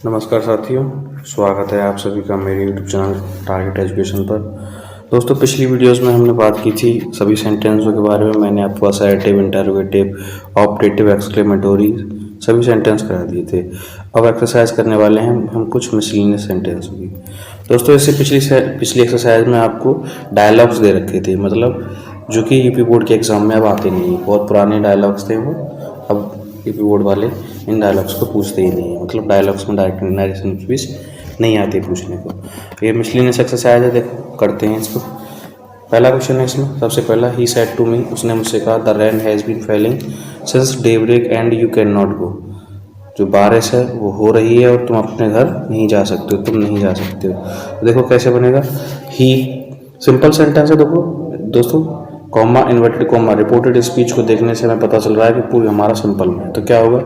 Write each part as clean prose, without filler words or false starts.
नमस्कार साथियों, स्वागत है आप सभी का मेरे यूट्यूब चैनल टारगेट एजुकेशन पर। दोस्तों, पिछली वीडियोस में हमने बात की थी सभी सेंटेंसों के बारे में। मैंने आपको असर्टिव, इंटरोगेटिव, ऑप्टेटिव, एक्सक्लेमेटोरी सभी सेंटेंस करा दिए थे। अब एक्सरसाइज करने वाले हैं हम कुछ मिसलिनियस सेंटेंसों की। दोस्तों, इससे पिछली एक्सरसाइज में आपको डायलॉग्स दे रखे थे, मतलब जो कि यूपी बोर्ड के एग्जाम में अब आते नहीं, बहुत पुराने डायलॉग्स थे वो। अब यूपी बोर्ड वाले इन डायलॉग्स को पूछते ही नहीं है, मतलब डायलॉग्स में डायरेक्ट नरेशन स्पीच नहीं आती पूछने को। ये मिसलिनियस एक्सरसाइज है, देखो करते हैं इसको। पहला क्वेश्चन है इसमें, सबसे पहला, ही सेड टू मी, उसने मुझसे कहा, the rain has been falling since daybreak and you can not go. जो बारिश है वो हो रही है और तुम अपने घर नहीं जा सकते हो, तुम नहीं जा सकते हो। तो देखो कैसे बनेगा। ही सिंपल सेंटेंस है, देखो दोस्तों, comma, inverted comma. Reported speech को देखने से हमें पता चल रहा है कि पूरी हमारा सिंपल में है। तो क्या होगा,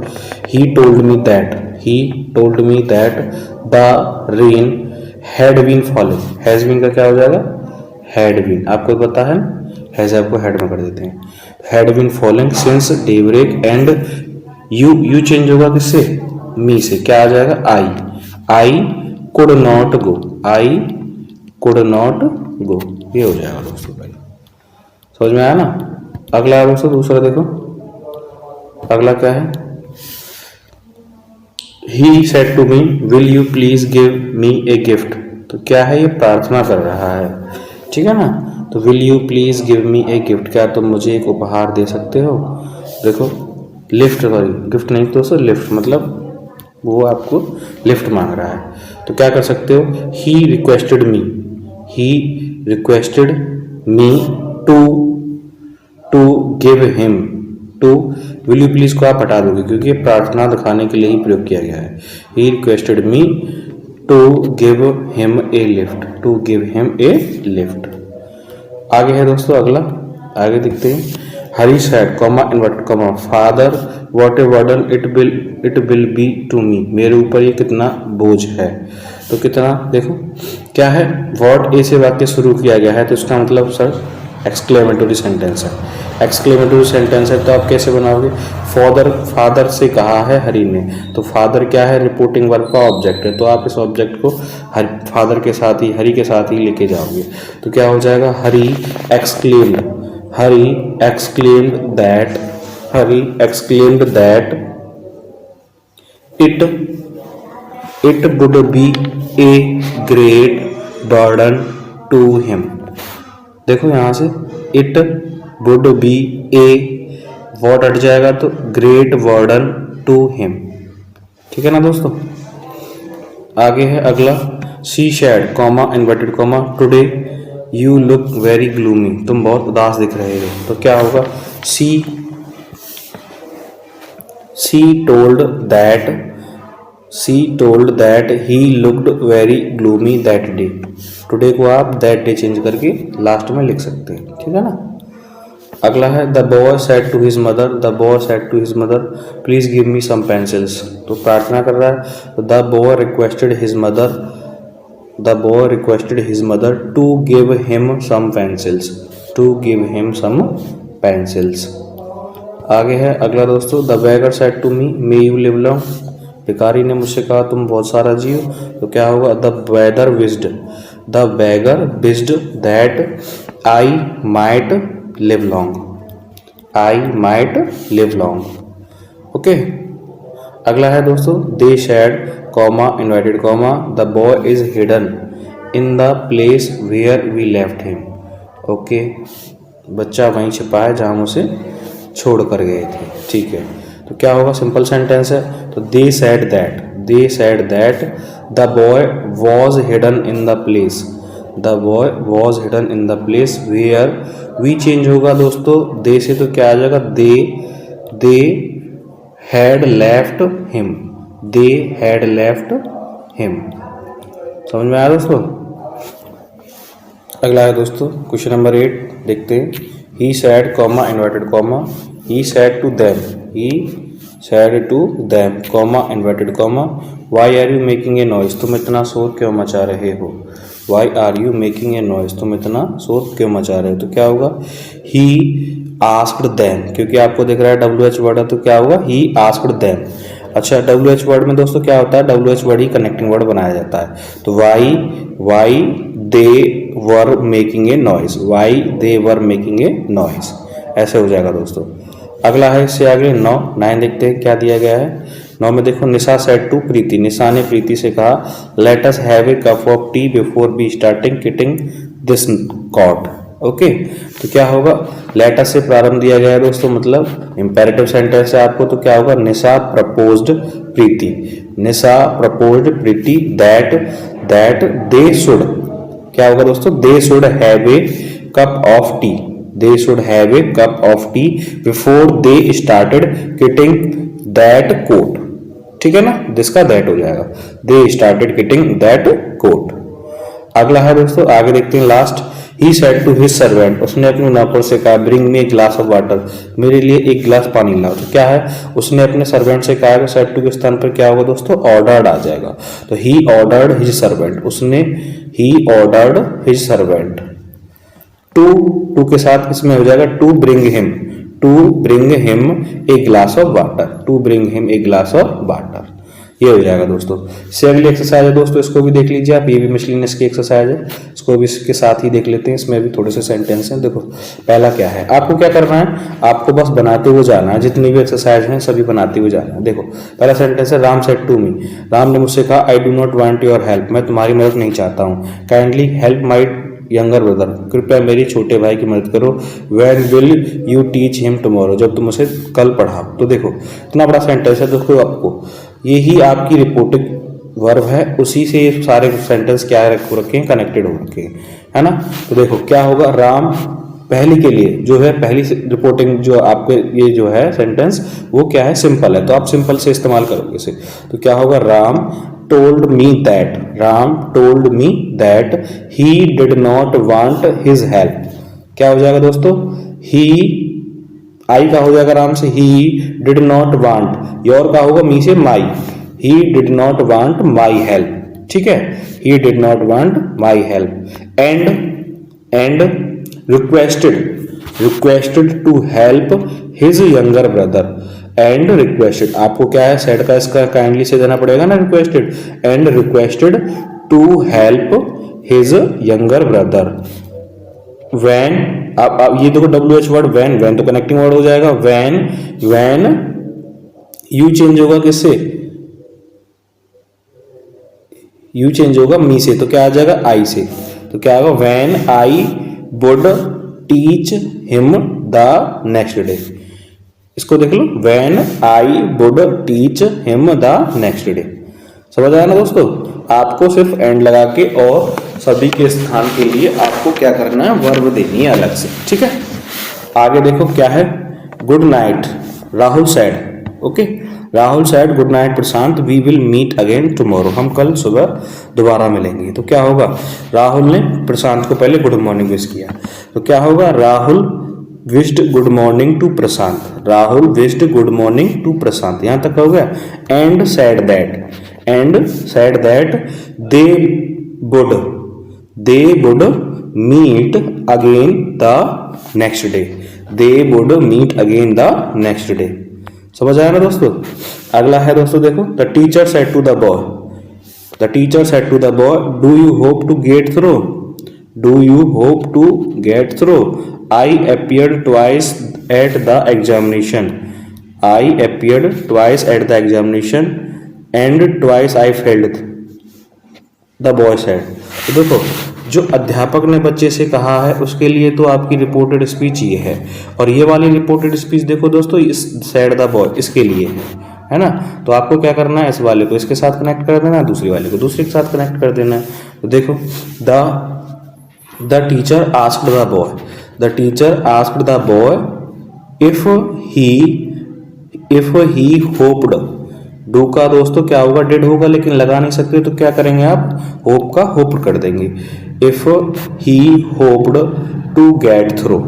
he told me that the rain had been falling. Has been का क्या हो जाएगा, हैड बीन। आपको पता है ना, हैज आपको हेड में कर देते हैं। Had been falling since daybreak and you change होगा किससे, मी से। क्या आ जाएगा, I could not go, I could not go. ये हो जाएगा दोस्तों, पहले समझ में आया ना। अगला है दोस्तों, दूसरा देखो, अगला क्या है, he said to me, will you please give me a gift. तो क्या है, ये प्रार्थना कर रहा है, ठीक है ना। तो will you please give me a gift, क्या तुम मुझे एक उपहार दे सकते हो। देखो लिफ्ट, सॉरी गिफ्ट नहीं दोस्तों, लिफ्ट, मतलब वो आपको लिफ्ट मांग रहा है। तो क्या कर सकते हो, he requested me to give him, to will you please को आप हटा दोगे क्योंकि ये प्रार्थना दिखाने के लिए ही प्रयोग किया गया है। He requested me to give him a lift. आगे है दोस्तों अगला, आगे देखते हैं, Hari said comma inverted comma, father what a burden it will be to me. मेरे ऊपर ये कितना बोझ है। तो कितना, देखो क्या है, व्हाट ए से वाक्य शुरू किया गया है, तो इसका मतलब सर एक्सक्लेमेटरी सेंटेंस है। एक्सक्लेमेटरी सेंटेंस है तो आप कैसे बनाओगे, फादर से कहा है हरी ने, तो फादर क्या है, रिपोर्टिंग वर्ब का ऑब्जेक्ट है, तो आप इस ऑब्जेक्ट को फादर के साथ ही, हरी के साथ ही लेके जाओगे। तो क्या हो जाएगा, Hari exclaimed that it would be a great burden to him. देखो यहां से it would be a, what हट जाएगा तो ग्रेट बर्डन टू हिम, ठीक है ना दोस्तों। आगे है अगला, she said comma inverted comma, today you look very gloomy. तुम बहुत उदास दिख रहे हो। तो क्या होगा, she told that he looked very gloomy that day. Today को आप दैट डे चेंज करके लास्ट में लिख सकते हैं, ठीक है ना। अगला है, the boy said to his mother please give me some pencils. तो प्रार्थना कर रहा है, तो the boy requested his mother to give him some pencils. आगे है अगला दोस्तों, the beggar said to me may you live long. भिखारी ने मुझसे कहा तुम बहुत सारा जियो। तो क्या होगा, the beggar wished that I might live long. Okay. अगला है दोस्तों, they said comma inverted comma, the boy is hidden in the place where we left him. Okay, बच्चा वहीं छिपा है जहां हम उसे छोड़ कर गए थे, ठीक है। तो क्या होगा, सिंपल सेंटेंस है, तो they said that the boy was hidden in the place where we change होगा दोस्तों दे से, तो क्या आ जाएगा, दे हैड लेफ्ट हिम। समझ में आया दोस्तों। अगला है दोस्तों क्वेश्चन नंबर 8, देखते हैं, he said comma inverted comma, he said to them comma inverted comma, why are you making a noise. तुम इतना शोर क्यों मचा रहे हो। Why are you making a noise, तुम इतना शोर क्यों मचा रहे हो। तो क्या होगा, ही आस्क्ड देम, क्योंकि आपको दिख रहा है WH वर्ड है, तो क्या होगा, ही आस्क्ड देम। अच्छा, WH वर्ड में दोस्तों क्या होता है, WH वर्ड ही कनेक्टिंग वर्ड बनाया जाता है। तो why they were making a noise, why they were making a noise, ऐसे हो जाएगा दोस्तों। अगला है इससे आगे 9 देखते हैं क्या दिया गया है। 9 में देखो, निशा सेड टू प्रीति, निशा ने प्रीति से कहा let us have a cup of tea before be starting knitting this coat. Okay, तो क्या होगा, लेट अस से प्रारंभ दिया गया है दोस्तों, मतलब इंपेरेटिव सेंटेंस है आपको, तो क्या होगा, Nisha proposed Preeti, Nisha proposed Preeti that they should, क्या होगा दोस्तों, they should have a cup of tea, they should have a cup of tea before they started knitting that coat. ठीक है ना, जिसका दैट हो जाएगा, they started knitting that coat. अगला है दोस्तों, आगे देखते हैं last, he said to his servant, उसने अपने नौकर से कहा bring me a glass of water, मेरे लिए एक गिलास पानी लाओ। तो क्या है, उसने अपने सर्वेंट से कहा, तो सेड टू के स्थान पर क्या होगा दोस्तों, ऑर्डर्ड आ जाएगा। तो ही ऑर्डर्ड हिज सर्वेंट, उसने he ordered his servant. To के साथ इसमें हो जाएगा to bring him a glass of water, to bring him a glass of water, ये हो जाएगा दोस्तों। इससे अगली एक्सरसाइज है दोस्तों, इसको भी देख लीजिए आप, ये भी मिसलिनियस की एक्सरसाइज है, इसको भी इसके साथ ही देख लेते हैं। इसमें भी थोड़े से सेंटेंस हैं। देखो पहला क्या है, आपको क्या करना है, आपको बस बनाते हुए जाना है, जितनी भी एक्सरसाइज हैं सभी बनाते हुए जाना है। देखो पहला सेंटेंस है, Ram said to me, Ram ने मुझसे कहा I do not want your help, मैं तुम्हारी मदद नहीं चाहता हूँ। Kindly help my younger brother, कृपया मेरी छोटे भाई की मदद करो। When will you teach him tomorrow, जब तुम उसे कल पढ़ाओ। तो देखो इतना बड़ा सेंटेंस है दोस्तों, आपको यही आपकी रिपोर्टिंग वर्ब है, उसी से ये सारे सेंटेंस क्या हो रखे हैं, कनेक्टेड हो रखे हैं, है ना। तो देखो क्या होगा, राम पहली के लिए जो है, पहली रिपोर्टिंग जो आपके ये जो है सेंटेंस वो क्या है, सिंपल है, तो आप सिंपल से इस्तेमाल करोगे इसे। तो क्या होगा, Ram told me that he did not want his help, क्या हो जाएगा दोस्तों, he आई का हो जाएगा राम से, he did not want, your का होगा मी से my, he did not want my help, ठीक है, he did not want my help and requested to help his younger brother, and requested, आपको क्या है, सेड का इसका काइंडली से देना पड़ेगा ना, requested, and requested to help his younger brother. When, अब ये देखो WH वर्ड व्हेन तो कनेक्टिंग वर्ड हो जाएगा, व्हेन यू चेंज होगा किससे, यू चेंज होगा मी से, तो क्या आ जाएगा आई से। तो क्या होगा, when I would teach him the next day, इसको देख लो, when I would teach him the next day. समझ आया ना दोस्तों, आपको सिर्फ एंड लगा के और सभी के स्थान के लिए आपको क्या करना है, वर्ब देनी है अलग से, ठीक है। आगे देखो क्या है, good night Rahul said, okay, Rahul said good night Prashant, we will meet again tomorrow, हम कल सुबह दोबारा मिलेंगे। तो क्या होगा, राहुल ने प्रशांत को पहले गुड मॉर्निंग विश किया, तो क्या होगा, Rahul wished good morning to Prashant, Rahul wished good morning to Prashant, यहां तक हो गया। And said that they would meet again the next day, they would meet again the next day. समझ आया ना दोस्तों। अगला है दोस्तों देखो, the teacher said to the boy do you hope to get through, I appeared twice at the examination and twice I failed, the boy said। तो देखो जो अध्यापक ने बच्चे से कहा है उसके लिए तो आपकी रिपोर्टेड स्पीच ये है, और ये वाली रिपोर्टेड स्पीच देखो दोस्तों, इस said the boy इसके लिए है ना। तो आपको क्या करना है, इस वाले को इसके साथ कनेक्ट कर देना है, दूसरी वाले को दूसरे के साथ कनेक्ट कर देना है। तो देखो the teacher asked the boy if he hoped, do का दोस्तों क्या होगा, डिड होगा, लेकिन लगा नहीं सकते तो क्या करेंगे आप, होप का होप कर देंगे। If he hoped to get through,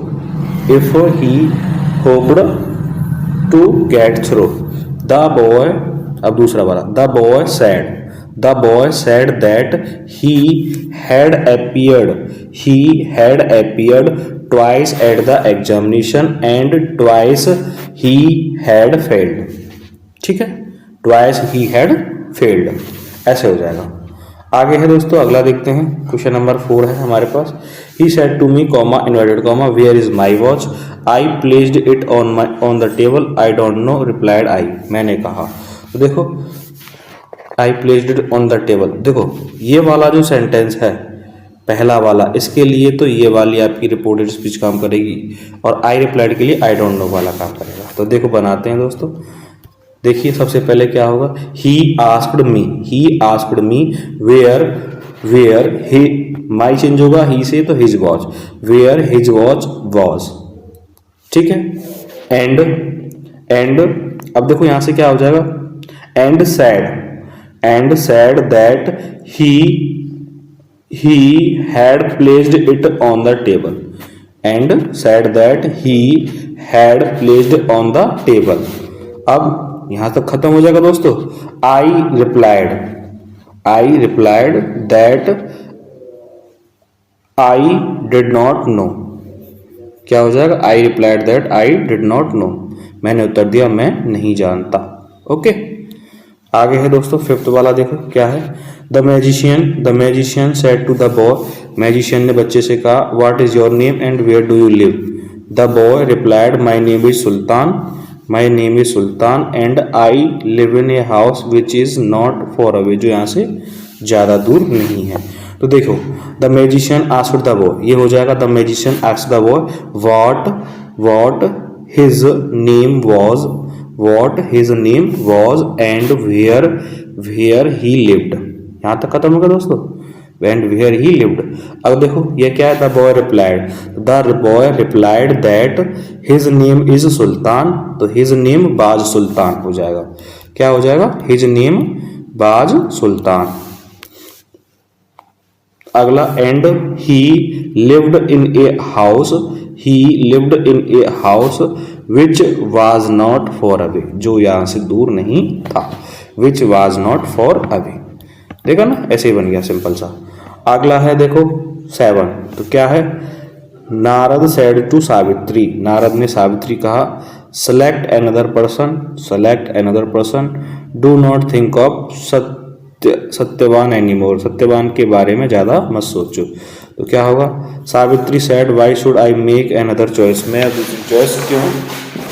the boy, अब दूसरा वाला, the boy said that he had appeared twice at the examination and twice he had failed, ठीक है। ट्वाइस ही हैड फेल्ड, ऐसे हो जाएगा। आगे है दोस्तों, अगला देखते हैं। क्वेश्चन नंबर 4 है हमारे पास। He said to me comma inverted comma where is my watch, I placed it on the table, I don't know replied I. मैंने कहा, तो देखो I placed it on the table, देखो ये वाला जो सेंटेंस है पहला वाला, इसके लिए तो ये वाली आपकी रिपोर्टेड स्पीच काम करेगी, और आई रिप्लाइड के लिए आई डोंट नो वाला काम करेगा। तो देखो बनाते हैं दोस्तों। देखिए सबसे पहले क्या होगा, he asked me where he, my change होगा ही से तो his watch, where his watch was, ठीक है। एंड अब देखो यहां से क्या हो जाएगा, and sad that he had placed it on the table, and said that he had placed on the table। अब यहां तक खत्म हो जाएगा दोस्तों। I replied that I did not know, क्या हो जाएगा, I replied that I did not know, मैंने उत्तर दिया मैं नहीं जानता। ओके, आगे है दोस्तों 5th वाला, देखो क्या है। The magician said to the boy, magician ने बच्चे से कहा, what is your name and where do you live. The boy replied, my name is Sultan and I live in a house which is not far away, जो यहाँ से ज़्यादा दूर नहीं है। तो देखो the magician asked the boy, ये हो जाएगा the magician asked the boy what his name was and where he lived. यहाँ तक खत्म होगा दोस्तों, एंड वेयर ही लिव्ड। अब देखो ये क्या है, the boy replied that his name is Sultan, तो हिज नेम बाज सुल्तान हो जाएगा। क्या हो जाएगा, हिज नेम बाज सुल्तान। अगला, and he lived in a house which was not far away, जो यहां से दूर नहीं था, which was not far away. देखा ना, ऐसे ही बन गया सिंपल सा। अगला है देखो 7, तो क्या है, नारद सेड टू सावित्री, नारद ने सावित्री कहा, select another person, do not think of Satyavan anymore, Satyavan के बारे में ज्यादा मत सोचो। तो क्या होगा, Savitri said why should I make another choice, मैं दूसरी चॉइस क्यों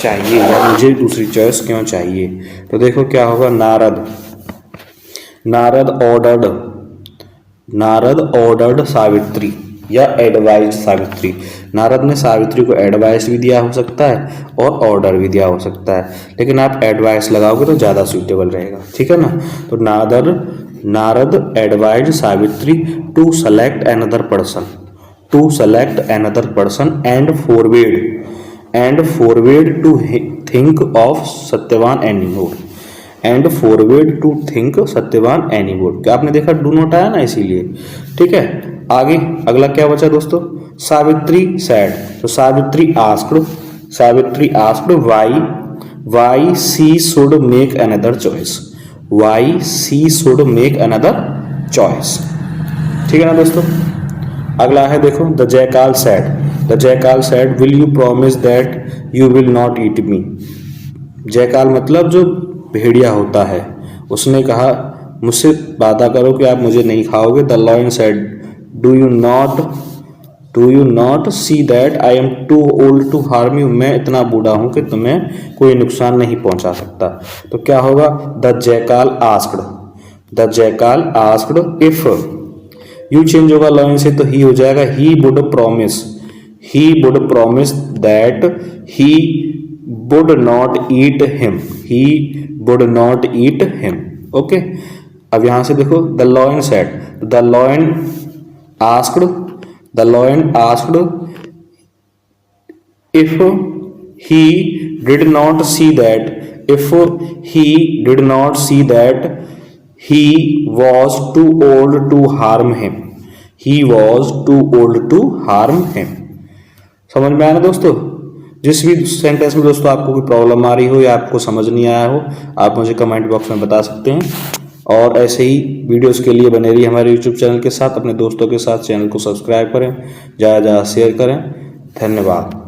चाहिए, या मुझे दूसरी चॉइस क्यों चाहिए। तो देखो क्या होगा, नारद ऑर्डर्ड सावित्री या एडवाइज सावित्री, नारद ने सावित्री को एडवाइस भी दिया हो सकता है और ऑर्डर भी दिया हो सकता है, लेकिन आप एडवाइस लगाओगे तो ज़्यादा सूटेबल रहेगा, ठीक है ना। तो Narad advise Savitri to select another person and forbade to think of Satyavan anymore, क्या आपने देखा डू नॉट आया ना, इसीलिए, ठीक है। आगे अगला क्या बचा दोस्तों, सावित्री सेड, तो Savitri asked why she should make another choice, ठीक है ना दोस्तों। अगला है देखो, the jackal said will you promise that you will not eat me. Jackal मतलब जो भेड़िया होता है, उसने कहा मुझसे वादा करो कि आप मुझे नहीं खाओगे। The lion said do you not see that I am too old to harm you, मैं इतना बूढ़ा हूं कि तुम्हें कोई नुकसान नहीं पहुंचा सकता। तो क्या होगा, the jackal asked if, you change होगा लायन से तो ही हो जाएगा, he would promise that he would not eat him, okay. अब यहां से देखो, the lion said, the lion asked if he did not see that he was too old to harm him, समझ में आया ना दोस्तों। जिस भी सेंटेंस में दोस्तों आपको कोई प्रॉब्लम आ रही हो या आपको समझ नहीं आया हो, आप मुझे कमेंट बॉक्स में बता सकते हैं। और ऐसे ही वीडियोस के लिए बने रहिए हमारे यूट्यूब चैनल के साथ, अपने दोस्तों के साथ चैनल को सब्सक्राइब करें, ज़्यादा ज़्यादा शेयर करें। धन्यवाद।